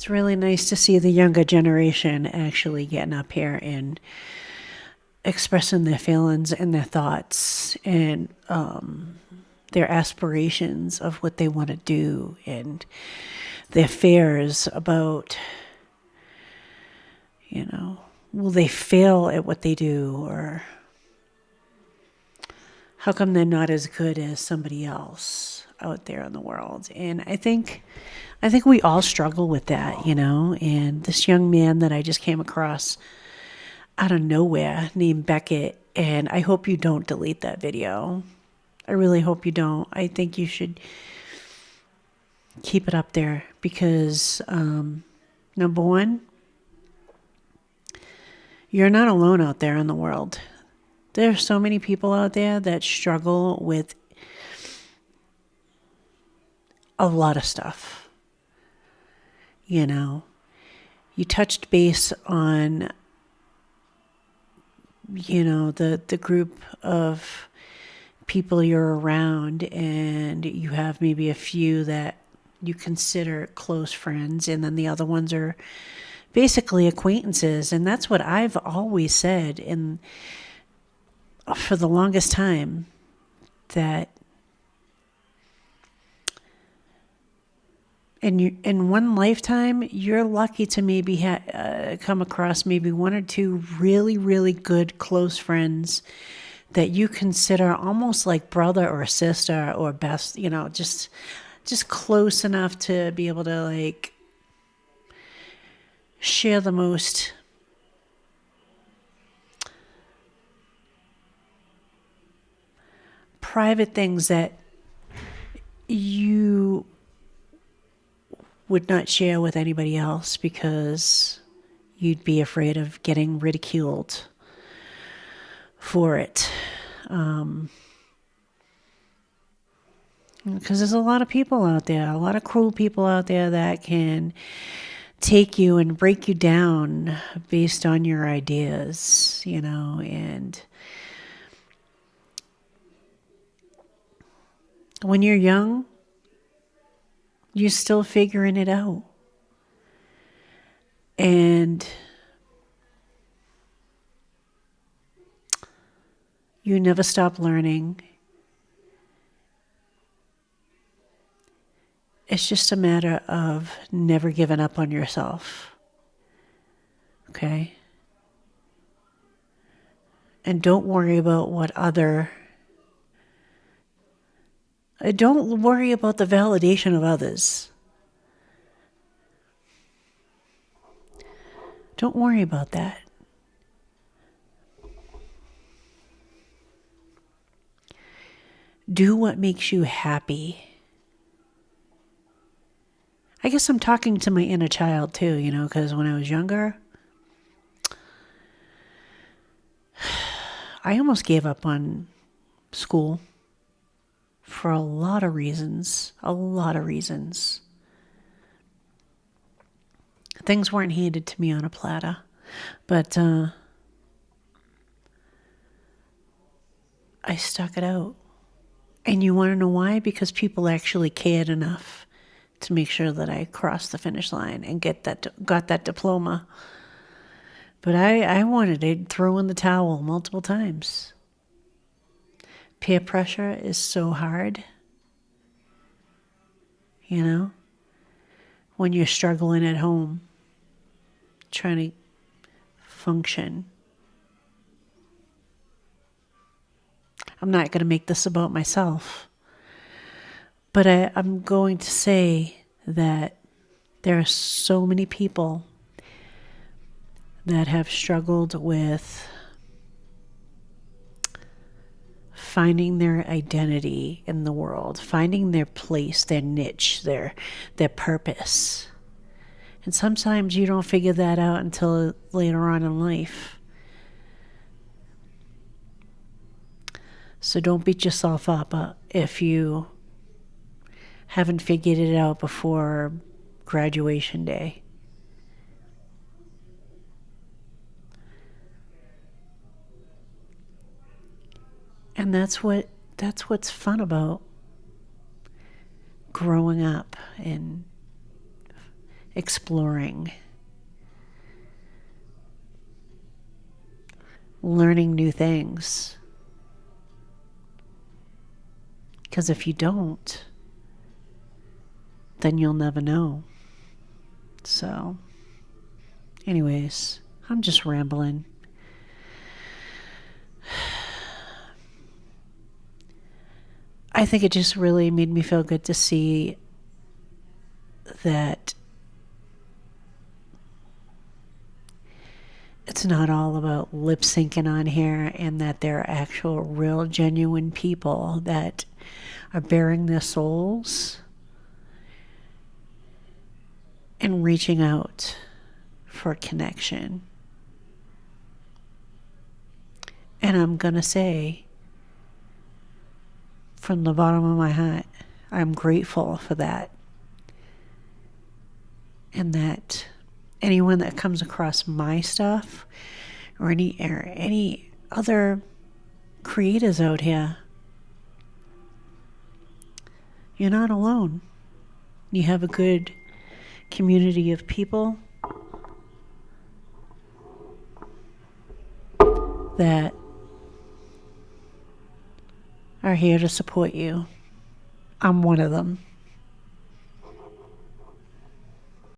It's really nice to see the younger generation actually getting up here and expressing their feelings and their thoughts and their aspirations of what they want to do and their fears about, will they fail at what they do, or how come they're not as good as somebody else out there in the world? And I think we all struggle with that, And this young man that I just came across out of nowhere named Beckett, and I hope you don't delete that video. I really hope you don't. I think you should keep it up there because, number one, you're not alone out there in the world. There are so many people out there that struggle with a lot of stuff. You touched base on, the group of people you're around, and you have maybe a few that you consider close friends, and then the other ones are basically acquaintances. And that's what I've always said for the longest time, that in one lifetime, you're lucky to maybe come across maybe one or two really, really good close friends that you consider almost like brother or sister or best, just close enough to be able to share the most private things that you would not share with anybody else because you'd be afraid of getting ridiculed for it. Because there's a lot of people out there, a lot of cruel people out there that can take you and break you down based on your ideas, and when you're young, you're still figuring it out. And you never stop learning. It's just a matter of never giving up on yourself. Okay? And don't worry about don't worry about the validation of others. Don't worry about that. Do what makes you happy. I guess I'm talking to my inner child too, because when I was younger, I almost gave up on school for a lot of reasons. Things weren't handed to me on a platter, but I stuck it out. And you want to know why? Because people actually cared enough to make sure that I crossed the finish line and got that diploma. But I wanted to throw in the towel multiple times. Peer pressure is so hard. When you're struggling at home, trying to function. I'm not going to make this about myself. But I'm going to say that there are so many people that have struggled with finding their identity in the world, finding their place, their niche, their purpose. And sometimes you don't figure that out until later on in life. So don't beat yourself up if you haven't figured it out before graduation day. And that's what's fun about growing up and exploring, learning new things. Because if you don't, then you'll never know. So, anyways, I'm just rambling. I think it just really made me feel good to see that it's not all about lip syncing on here, and that there are actual, real, genuine people that are bearing their souls and reaching out for connection. And I'm going to say, from the bottom of my heart, I'm grateful for that. And that anyone that comes across my stuff, or any other creators out here, you're not alone. You have a good community of people that are here to support you. I'm one of them.